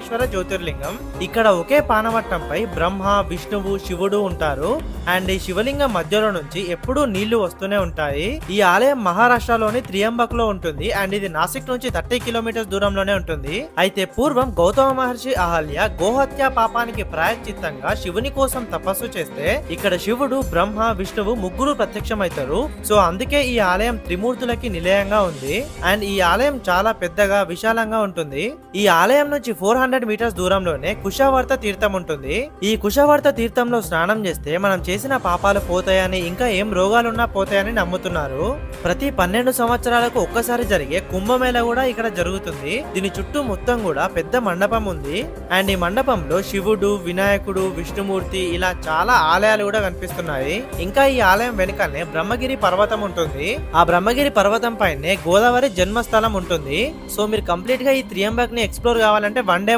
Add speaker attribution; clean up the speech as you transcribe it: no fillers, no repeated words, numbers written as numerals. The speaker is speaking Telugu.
Speaker 1: మహేశ్వర జ్యోతిర్లింగం. ఇక్కడ ఒకే పానవట్టంపై బ్రహ్మ, విష్ణువు, శివుడు ఉంటారు. అండ్ ఈ శివలింగం మధ్యలో నుంచి ఎప్పుడూ నీళ్లు వస్తూనే ఉంటాయి. ఈ ఆలయం మహారాష్ట్రలోని త్రియంబక్ లో ఉంటుంది. అండ్ ఇది నాసిక్ నుంచి 30 కిలోమీటర్స్ దూరంలోనే ఉంటుంది. అయితే పూర్వం గౌతమ మహర్షి అహల్య గోహత్య పాపానికి ప్రాయశ్చిత్తంగా శివుని కోసం తపస్సు చేస్తే ఇక్కడ శివుడు, బ్రహ్మ, విష్ణువు ముగ్గురు ప్రత్యక్షమవుతారు. సో అందుకే ఈ ఆలయం త్రిమూర్తులకి నిలయంగా ఉంది. అండ్ ఈ ఆలయం చాలా పెద్దగా, విశాలంగా ఉంటుంది. ఈ ఆలయం నుంచి 400 మీటర్స్ దూరంలోనే కుషావర్త తీర్థం ఉంటుంది. ఈ కుషావర్త తీర్థంలో స్నానం చేస్తే మనం చేసిన పాపాలు పోతాయని, ఇంకా ఏం రోగాలున్నా పోతాయని నమ్ముతున్నారు. ప్రతి 12 సంవత్సరాలకు ఒక్కసారి జరిగే కుంభమేళ కూడా ఇక్కడ జరుగుతుంది. దీని చుట్టూ మొత్తం కూడా పెద్ద మండపం ఉంది. అండ్ ఈ మండపంలో శివుడు, వినాయకుడు, విష్ణుమూర్తి ఇలా చాలా ఆలయాలు కూడా కనిపిస్తున్నాయి. ఇంకా ఈ ఆలయం వెనుకనే బ్రహ్మగిరి పర్వతం ఉంటుంది. ఆ బ్రహ్మగిరి పర్వతం పైనే గోదావరి జన్మస్థలం ఉంటుంది. సో మీరు కంప్లీట్ గా ఈ త్రియంబక్ ని ఎక్స్ప్లోర్ కావాలంటే 1 డే